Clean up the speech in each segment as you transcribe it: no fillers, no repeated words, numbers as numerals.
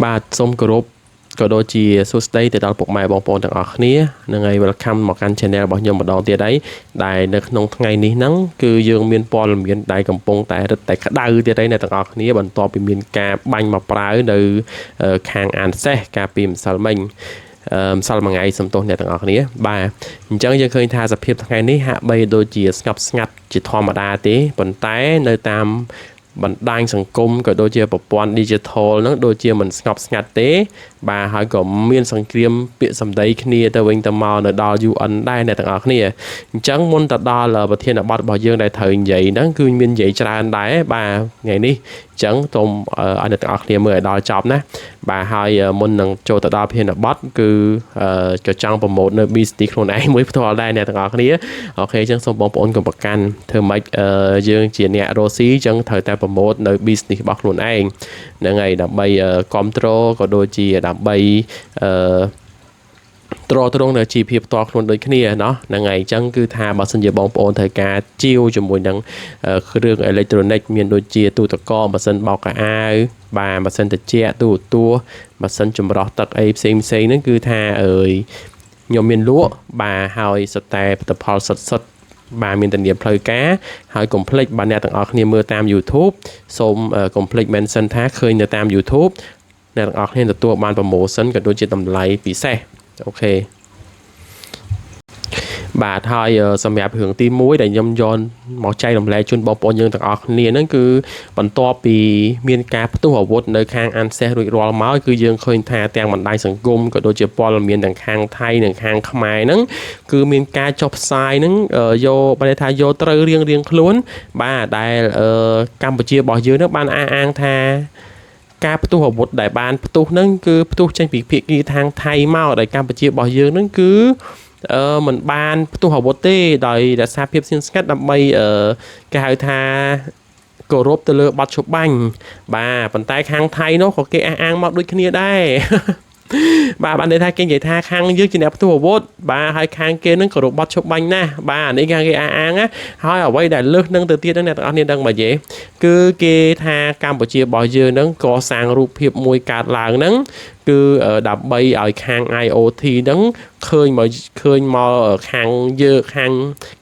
បាទសូមគោរពក៏ដូចជាសួស្តីទៅដល់ពុកម៉ែបងប្អូនទាំងអស់គ្នានឹងហើយ welcome មកកាន់ channel របស់ខ្ញុំម្ដងទៀតហើយដែលនៅក្នុងថ្ងៃនេះហ្នឹងគឺយើងមានព័ត៌មានដែលកំពុងតែរឹតតែក្តៅទៀតហើយអ្នកទាំងអស់គ្នាបន្ទាប់ពីមានការបាញ់មកប្រើនៅខាងអានសេះកាលពីម្សិលមិញម្សិលមួយថ្ងៃសំទោសអ្នកទាំងអស់គ្នាបាទអញ្ចឹងយើងឃើញថាសភាពថ្ងៃនេះហាក់បីដូចជាស្ងប់ស្ងាត់ជាធម្មតាទេប៉ុន្តែនៅតាមបណ្ដាញសង្គមក៏ដូចជាប្រព័ន្ធ digital ហ្នឹងដូចជាមិនស្ងប់ស្ងាត់ទេបាទហើយក៏មានសង្គ្រាមពាក្យសម្ដីគ្នាទៅវិញទៅមកនៅដល់ UN ដែរអ្នកទាំងអស់គ្នាអញ្ចឹងមុនទៅដល់ប្រធានបទរបស់យើងដែលត្រូវនិយាយហ្នឹងគឺមាននិយាយច្រើនដែរបាទថ្ងៃនេះអញ្ចឹងសូមឲ្យអ្នកទាំងអស់គ្នាមើលឲ្យដល់ចប់ណាបាទហើយមុននឹងចូលទៅដល់ប្រធានបទគឺក៏ចង់ប្រម៉ូទនៅ business ខ្លួនឯងមួយផ្ទាល់ដែរអ្នកទាំងអស់គ្នាអូខេអញ្ចឹងសូមបងប្អូនកុំប្រកាន់ធ្វើម៉េចយើងជាអ្នករស់ស៊ីអញ្ចឹងត្រូវតែប្រម៉ូទនៅ business របស់ខ្លួនឯងហ្នឹងហើយដើម្បីគ្រប់គ្រងក៏ដូចជាដើម្បីទ្រង់នៅជីវភាពផ្ទាល់ខ្លួនដូចគ្នាเนาะហ្នឹងហើយអញ្ចឹងគឺថាបើសិនជាបងប្អូនត្រូវការជាវជាមួយនឹងគ្រឿងអេឡិចត្រូនិកមានដូចជាទូទឹកកកម៉ាស៊ីនបោកខោអាវបាទម៉ាស៊ីនត្រជាក់ទូម៉ាស៊ីនចម្រោះទឹកអីផ្សេងហ្នឹងគឺថាខ្ញុំមានលក់បាទហើយសុទ្ធតែផលិតផលសុទ្ធបាទមានធានាផ្លូវការហើយកុំភ្លេចបាទអ្នកទាំងអស់គ្នាមើលតាម YouTube សូមកុំភ្លេច mention ថាឃើញនៅតាម YouTube អ្នកទាំងអស់គ្នាទទួលបាន promotion ក៏ដូចជាតម្លៃពិសេសអូខេបាទហើយសម្រាប់រឿងទី1ដែលខ្ញុំយកមកចែករំលែកជូនបងប្អូនយើងទាំងអស់គ្នាហ្នឹងគឺបន្ទាប់ពីមានការផ្ទុះអាវុធនៅខាងអានសេះរួចរាល់មកគឺយើងឃើញថាទាំងបណ្ដាញសង្គមក៏ដូចជាព័ត៌មានទាំងខាងថៃនិងខាងខ្មែរហ្នឹងគឺមានការចុះផ្សាយហ្នឹងយកបើថាយកត្រូវរៀងខ្លួនបាទដែលកម្ពុជារបស់យើងហ្នឹងបានអះអាងថាការផ្ទុះអាវុធដែលបានផ្ទុះហ្នឹងគឺផ្ទុះចេញពីភាគីខាងថៃមកដែលកម្ពុជារបស់យើងហ្នឹងគឺមិនបានផ្ទុះអាវុធទេដោយរក្សាភាពស្ងៀមស្ងាត់ដើម្បីគេហៅថាគោរពទៅលើបទឈប់បាញ់បាទប៉ុន្តែខាងថៃនោះក៏គេអះអាងមកដូចគ្នាដែរបាទបានន័យថាគេនិយាយថាខាងយើងជាអ្នកផ្ទុះអាវុធបាទហើយខាងគេនឹងគោរពបទឈប់បាញ់ណាស់បាទនេះគេអះអាងណាហើយអ្វីដែលលើសនឹងទៅទៀតហ្នឹងអ្នកទាំងអស់គ្នាដឹងមកយេគឺគេថាកម្ពុជារបស់យើងហ្នឹងកសាងរូបភាពមួយកើតឡើងហ្នឹងគឺដើម្បីឲ្យខាង IoT ហ្នឹងឃើញមកខាងយើងខាង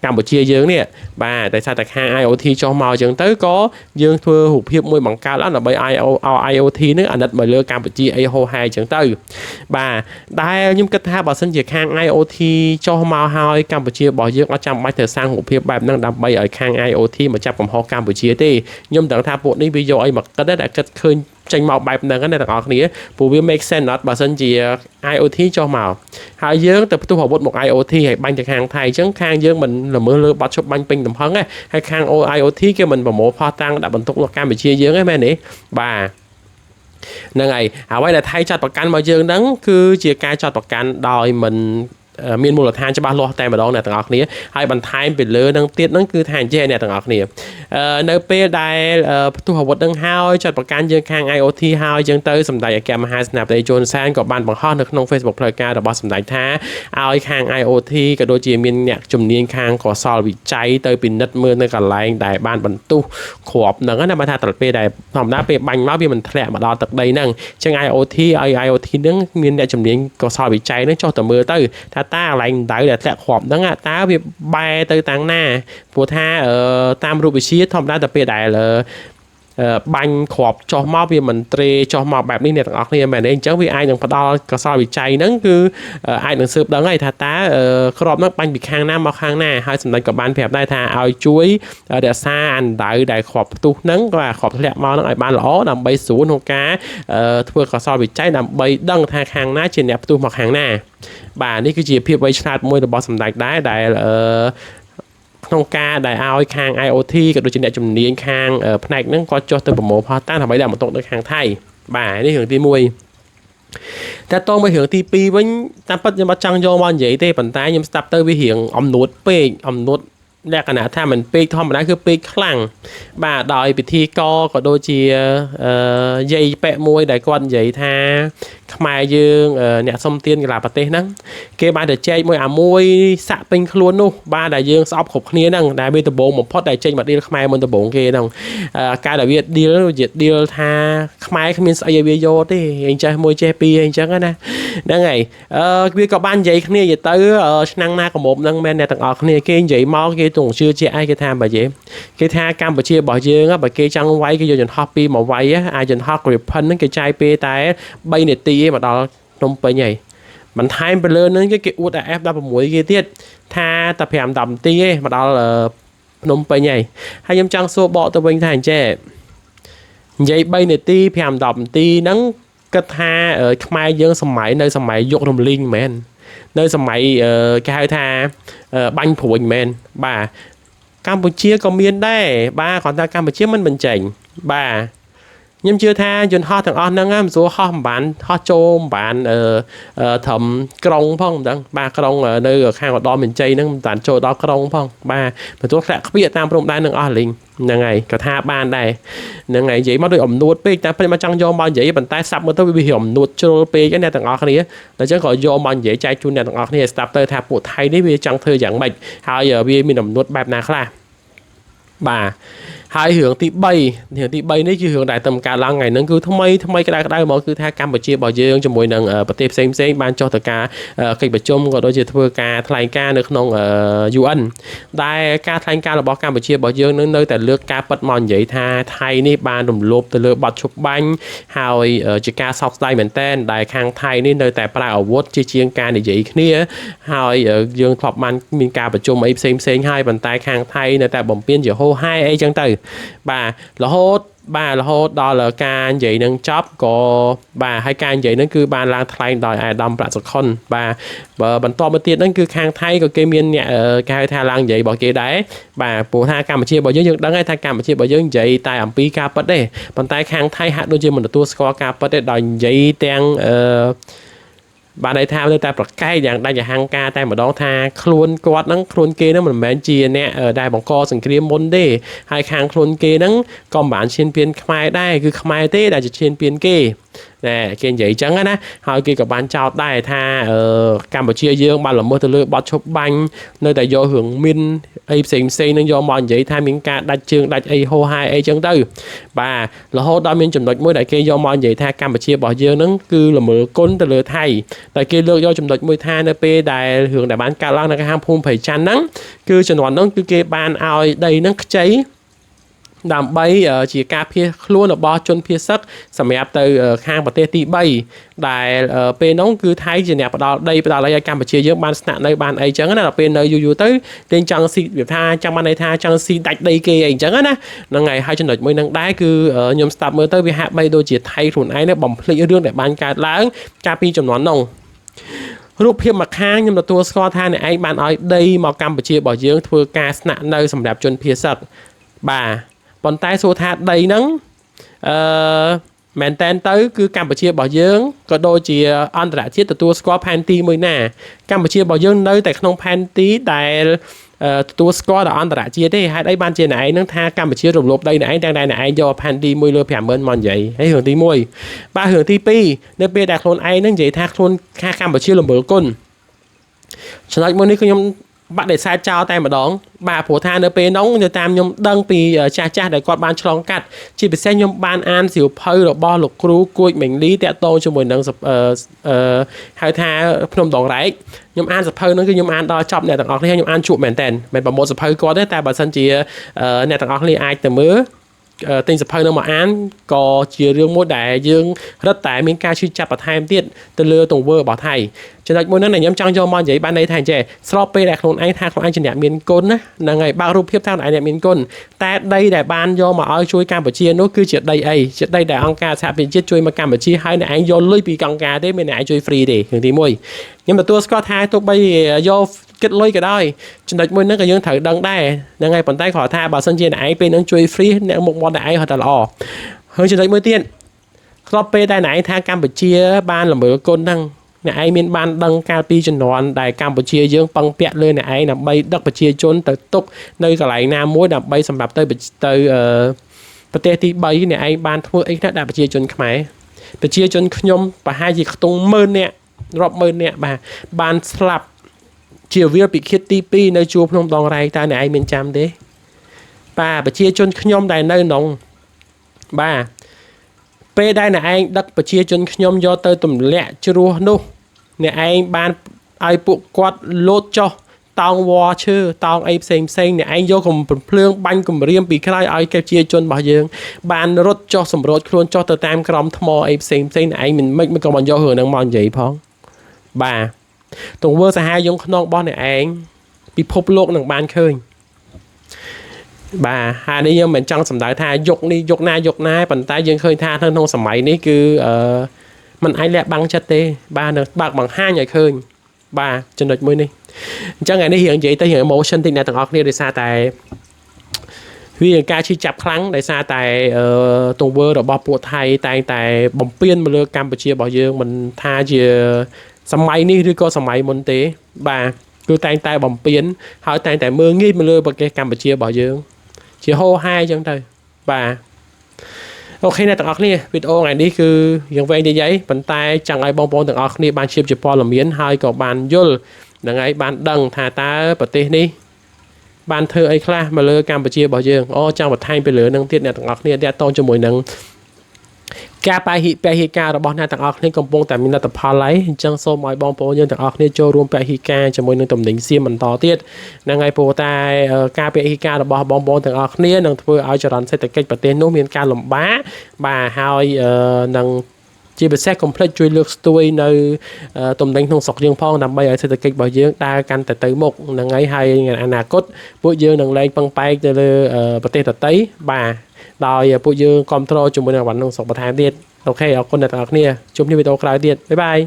កម្ពុជាយើងនេះបាទតែថាតែខាង IoT ចុះមកអញ្ចឹងទៅក៏យើងធ្វើរូបភាពមួយបង្កើតឡើងដើម្បីឲ្យ IoT ហ្នឹងអាណិតមកលើកម្ពុជាអីហោហែអញ្ចឹងទៅបាទដែលខ្ញុំគិតថាបើសិនជាខាង IoT ចុះមកហើយកម្ពុជារបស់យើងអត់ចាំបាច់ត្រូវសាងរូបភាពបែបហ្នឹងដើម្បីឲ្យខាង IoT មកចាប់កំហុសកម្ពុជាទេខ្ញុំដឹងថាពួកនេះវាយកអីមកគិតតែគិតឃើញចេញមកបែបហ្នឹងណាអ្នកទាំងអស់គ្នាព្រោះវា make sense អត់បើសិនជា IoT ចុះមកហើយយើងទៅផ្ទុះអាវុធមក IoT ហើយបាញ់ទៅខាងថៃអញ្ចឹងខាងយើងមិនល្មើសលើបទឈប់បាញ់ពេញទំហឹងទេហើយខាង IoT គេមិនប្រមូលផុសតាំងដាក់បន្ទុកមកកម្ពុជាយើងទេមែនទេបាទហ្នឹងហើយអ្វីដែលថៃចាត់ប្រកាន់មកយើងហ្នឹងគឺជាការចាត់ប្រកាន់ដោយមិនមានមូលដ្ឋានច្បាស់លាស់តែម្ដងអ្នកទាំងអស់គ្នាហើយបន្ថែមពីលើនឹងទៀតហ្នឹងគឺថាអញ្ចឹងអ្នកទាំងអស់គ្នានៅពេលដែលផ្ទុះអាវុធហ្នឹងហើយចាត់ប្រកាន់យើងខាង IoT ហើយអញ្ចឹងទៅសម្ដេចអគ្គមហាសេនាបតីជូនសានក៏បានបង្ហោះនៅក្នុង Facebook ផ្លូវការរបស់សម្ដេចថាឲ្យខាង IoT ក៏ដូចជាមានអ្នកជំនាញខាងកសលវិច័យទៅពិនិត្យមើលនៅកន្លែងដែលបានបន្ទុះគ្រាប់ហ្នឹងណាបើថាត្រពេលដែលធម្មតាពេលបាញ់មកវាមិនធ្លាក់មកដល់ទឹកដីហ្នឹងអញ្ចឹង IoT ឲ្យ IoT ហ្នឹងមានអ្នកជំនាញកសលវិច័យហ្នឹងចុះទៅមើលទៅថាតើកន្លែងដៅដែលធ្លាក់គ្រាប់ហ្នឹងតើវាបែរទៅតាំងណាព្រោះថាតាមរូបវិទ្យាធម្មតាទៅពេលដែលបាញ់គ្រាប់ចុះមកវាមិនត្រេចុះមកបែបនេះអ្នកទាំងអស់គ្នាមែនទេអញ្ចឹងវាអាចនឹងផ្ដល់កសលវិច័យហ្នឹងគឺអាចនឹងស៊ើបដឹងហើយថាតើគ្រាប់ហ្នឹងបាញ់ពីខាងណាមកខាងណាហើយសម្ដេចក៏បានប្រាប់ដែរថាឲ្យជួយរក្សាអណ្ដៅដែលគ្រាប់ផ្ទុះហ្នឹងក៏គ្រាប់ធ្លាក់មកហ្នឹងឲ្យបានល្អដើម្បីស្រួលក្នុងការធ្វើកសលវិច័យដើម្បីដឹងថាខាងណាជាអ្នកផ្ទុះមកខាងណាបាទនេះគឺជាភាពវៃឆ្លាតមួយរបស់សម្ដេចដែរដែលក្នុងការដែលឲ្យខាង IoT ក៏ដូចជាអ្នកជំនាញខាងផ្នែកហ្នឹងគាត់ចុះទៅប្រមូលផុសតាំងដើម្បីដាក់បន្ទុកនៅខាងថៃបាទនេះរឿងទី1តែតមករឿងទី2វិញតាមពិតខ្ញុំអត់ចង់យកមកនិយាយទេប៉ុន្តែខ្ញុំស្ដាប់ទៅវារៀងអំនួតពេកអំនួត แลกขณะถ้ามันปีกธรรมดาคือปีกคลั่งบ่าดอยไปที่ก็โดยเชียใหญ่แปะมวยได้ก่อนใหญ่ท่าขมายยืงเนี่ยสมเตียนกับลาปเต้นั่งเกบาเดเจมวยมวยสะเป็นคล้วนนู่บ้าได้ยืงสอบขบนี้นั่งได้เบตโบงหมดพอได้เจมาดีขมายมันตะโบงเกนั่งการได้เวียดดีแล้วดีท่าขมายขมิ้นไอเวียโยดิเองใจมวยเจปีเองจังนะนั่งไงเวียกับบ้านใหญ่ขนี้ใหญ่เต๋อนั่งหน้ากับหมกนั่งแม่เนี่ยต่างออกขนี้เกงใหญ่มอเกตรงชื่อเจ้ไอ้เกทามแบบเย่เกทาการแบบเชียบอกยืงอ่ะแบบเกจังไว้เกยจนฮอปปี้มาไว้อ่ะไอจนฮอกริบพันนั่งเกใจเปย์แต่ใบเนตีมาดอลงไปใหญ่มันไทม์ไปเลยนั่นcáiอุดแอฟดับmũi kia tiết tha tập hẻm đầm tí ấy mà đó là nôngไปใหญ่ให้ยำจังโซบอตัวเป็นทางแจ้ใหญ่ใบเนตีแหมดำตีนั่งกระทาขมายยังสมัยในสมัยยกนมลิงแมนในสมัยcái hai thaบังผุนแมนบ่ากัมพูชีก็มีได้บ่าขอนตากัมพูชีมันเป็นเจ๋งบ่าnhưng chưa tha jun ho thằng on năng số ho bạn ho chôm bạn thầm krong phong đăng ba krong ở nơi ở khang đo mình chơi năng tản trôi đó krong phong ba mà tôi sẽ biết tam prong đai năng on linh năng ngày cả tha ban đây năng ngày vậy mà đôi ẩm nuốt pe ta mà trăng do bao vậy bàn tay sập mà tôi bị ẩm nuốt cho pe cái này thằng on này là chắc gọi do bao vậy chạy chun này thằng on này starter tha bộ thay đấy vì trăng thời dạng bệnh hai giờ vì mình ẩm nuốt bẹp nào khác bà hai hướng tí bay đấy chứ hướng đại tầm cả lăng ngày nó cứ thông mây cái đại mọi cứ tha cam bờ chia bỏ dương cho mỗi lần bờ tiệp xem ban cho tất cả cây bờ chôm gọi đôi chỉ thưa cả thay ca được non du ân đại ca thay ca là bỏ cam bờ chia bỏ dương nó nơi tại lược ca bật mòn vậy tha thay ní ban đùm lốp từ lược bọt chụp bánh hào chỉ ca sọc tay mình tên đại khang thay ní nơi tại pra ở vót chi chiên ca để vậy kia hào dương thọp man mình ca bờ chôm ấy xem hai bàn tay khang thay nơi tại bồng piên giờ hô hai ấy chẳng từ bà là hốt đó là ca vậy nâng chóp của bà hai ca vậy nó cứ bà lang thay đòi ai đâm bạc sọc con bà bắn to bên tiền nó cứ khang thay của cây miên nhẹ ca tha lang vậy bỏ kia đấy bà bố tha cam chia bỏ dưới đang ngay tha cam chia bỏ dưới vậy tài ẩm pi ca bớt đấy bàn tay khang thay hạ đôi chân mình là tua score ca bớt đấy đòi vậy tên bà này tham ta bật cây dạng đây là hàng ca tay mà đó tha khuôn quạt nắng khuôn kia nó mình bán chia nè ở đây bằng co sừng kia môn đi hai hàng khuôn kia nắng còn bản trên phiên khai đây cứ khai thế là trên phiên kia nè kia vậy trắng á hai kia các bạn chào đây tha Campuchia dương ba là mưa từ lưỡi bọt chụp banh nơi tại do hưởng min ai xem nên do mòn vậy tha miếng ca đặt trường đặt ai hô hai ai chân tư bà là hô đó miếng chùm đợt mới đại kia do mòn vậy tha Campuchia bỏ dương nó cứ là mưa côn từ lưỡi thầy tại kia lưỡi do chùm đợt mới tha nơi p đại hưởng đại bán ca lăng là cái ham phun phải chăn nắng cứ chừng hoàn nó cứ kia ban ao đây nó cháy đàm bay chỉ ca phía luôn ở bo chôn phía sắc sầm mẹp từ khang và tê tị bay đài pe nóng cứ thấy gì nẹp đó đây là lại Campuchia với ban sạn đây ban ấy chẳng là pe nơi du tới tên trang si việt tha trang ban này tha trang si đạch đây kia ấy chẳng á là ngày hai chân đợt mới năng đái cứ nhom start mới tới vì hạ bay đôi chỉ thay thuần ấy nó bầm lấy đương để ban cả láng ca pi chấm nón nồngรูปเพียบมาค้างnhưng màตัวสกอร์ท่าเนี่ยไอ้บ้านอ้อยได้มากัมพูชีบ่อเยื้องทัวร์การสนับในสำหรับจนเพียสักบ่าบอลใต้โซธาđầy nắngแมนแตนtớiคือกัมพูชีบ่อเยื้องก็โดยจีอันตรายที่ตัวสกอร์แพนตีมือหน้ากัมพูชีบ่อเยื้องnơiแต่ขนมแพนตีแต่ตัวสกอร์อันตรายจีได้ให้ได้บ้านเจไหนนั่งท่ากัมพูชีรวมลบได้ไหนดังใดไหนยอแพนตีมือเรือแผ่เมินมอนใหญ่ให้เหืองตีมวยบ้าเหืองตีปีในเปียดักโคลนไอ้นั่งใหญ่ท่าโคลนค่ากัมพูชีรวมเบอร์ก้นฉะนั้นวันนี้คือยมbạn để sai trao tay mà đón bà phổ tha nơi nóng như tam nhom đăng pì cha để con ban chlong cắt chỉ bị xem nhom ban an xỉu phơi rồi bo lục cru cùi mình lý tẹt tô cho mình đang sập hai tha phnom đòn đấy nhom an sập phơi nó cứ nhom an đo chọc này tặng ọc nhom an trụ mền tèn mền bà một sập phơi có đấy ta bà sân chỉ này tặng ọc ai từ mưa tình sập phơi nó mà án có chia riêng mỗi đại dương rất tại miếng ca suy chặt và thay tiết từ lừa tổng vơ bảo thầy cho nên mỗi năm này nhóm trang cho mòn giấy ban đây thành trẻ sloppy đại khôn anh thang của anh trên nhà miền côn á là ngày bao rụp hiệp thang đại nhà miền côn ta đây đại ban do mà ai chui Campuchia nó cứ chuyện đây ấy chuyện đây đại ông ca sẽ bị chết chui mà Campuchia hay là anh do lưỡi bị căng ca thế bên này chui free để hưởng tí môi nhưng mà tôi có thay tôi bây do kết lối cái đó cho nên mỗi nước cái dương thử đăng đây là ngày bàn tay khỏi tha bảo sân trên này bên nó chui free nè một món đại họ lò hơn cho nên mới tiên sloppy đại này tha Campuchia ban là mới côn năng អ្នកឯងមានបានដឹងកាលពីជំនាន់ដែលកម្ពុជាយើងពឹងពាក់លើអ្នកឯងដើម្បីដឹកប្រជាជនទៅទុកនៅកន្លែងណាមួយដើម្បីសម្រាប់ទៅប្រទេសទី3អ្នកឯងបានធ្វើអីខ្លះដាក់ប្រជាជនខ្មែរប្រជាជនខ្ញុំប្រហែលជាខ្ទង់10000នាក់រាប់ម៉ឺននាក់បាទបានស្លាប់ជាវាលពិឃាតទី2នៅជួរភ្នំដងរែកតើអ្នកឯងមានចាំទេបាទប្រជាជនខ្ញុំដែលនៅក្នុងបាទពេលដែលអ្នកឯងដឹកប្រជាជនខ្ញុំយកទៅទម្លាក់ជ្រោះនោះអ្នកឯងបានឲ្យពួកគាត់លោតចុះតោងវ៉ឈើតោងអីផ្សេងអ្នកឯងយកកំភ្លើងបាញ់គម្រាមពីក្រោយឲ្យប្រជាជនរបស់យើងបានរត់ចុះសម្រួតខ្លួនចុះទៅតាមក្រំថ្មអីផ្សេងអ្នកឯងមិនក៏មិនយករឿងហ្នឹងមកនិយាយផងបាទទង្វើសាហាវយងខ្នងរបស់អ្នកឯងពិភពលោកនឹងបានឃើញបាទហើយនេះខ្ញុំមិនចង់សម្ដៅថាយុគនេះយុគណាប៉ុន្តែយើងឃើញថាក្នុងសម័យនេះគឺมันអាចលាក់បាំងចិត្តទេបាទនៅបើកបង្ហាញឲ្យឃើញបាទចំណុចមួយនេះអញ្ចឹងថ្ងៃនេះរៀងនិយាយទៅរៀង emotion តិចអ្នកទាំងអស់គ្នាដោយសារតែវាការឈឺចាប់ខ្លាំងដោយសារតែទង្វើរបស់ពួកថៃតែងតែបំពេញមកលើកម្ពុជារបស់យើងមិនថាជាសម័យនេះឬក៏សម័យមុនទេបាទគឺតែងតែបំពេញហើយតែងតែមើងងាយមកលើប្រទេសកម្ពុជារបស់យើងជាហោហាយអញ្ចឹងទៅបាទអូខេអ្នកទាំងអស់គ្នាវីដេអូថ្ងៃនេះគឺយ៉ាងវែងតិចប៉ុន្តែចង់ឲ្យបងប្អូនទាំងអស់គ្នាបានជាព័ត៌មានហើយក៏បានយល់នឹងហើយបានដឹងថាតើប្រទេសនេះបានធ្វើអីខ្លះមកលើកម្ពុជារបស់យើងចង់បន្ថែមពីលើនឹងទៀតអ្នកទាំងអស់គ្នាតតជាមួយនឹងការពហិការរបស់អ្នកទាំងអស់គ្នាកំពុងតែមានលទ្ធផលហើយអញ្ចឹងសូមឲ្យបងប្អូនយើងទាំងអស់គ្នាចូលរួមពហិការជាមួយនឹងតំណែងសៀមបន្តទៀតហ្នឹងហើយព្រោះតែការពហិការរបស់បងប្អូនទាំងអស់គ្នានឹងធ្វើឲ្យចរន្តសេដ្ឋកិច្ចប្រទេសនោះមានការលំបាកបាទហើយនឹងជាពិសេសកុំភ្លេចជួយលើកស្ទួយនៅតំណែងក្នុងស្រុកយើងផងដើម្បីឲ្យសេដ្ឋកិច្ចរបស់យើងដើរកាន់តែទៅមុខហ្នឹងហើយអនាគតពួកយើងនឹងលែងពឹងផ្អែកទៅលើប្រទេសដទៃបាទដោយពួកយើងគ្រប់គ្រងជាមួយនឹងវណ្ណក្នុងស្រុកបន្ថែមទៀតអូខេអរគុណអ្នកទាំងអស់គ្នាជួបគ្នាវីដេអូក្រោយទៀតបាយបាយ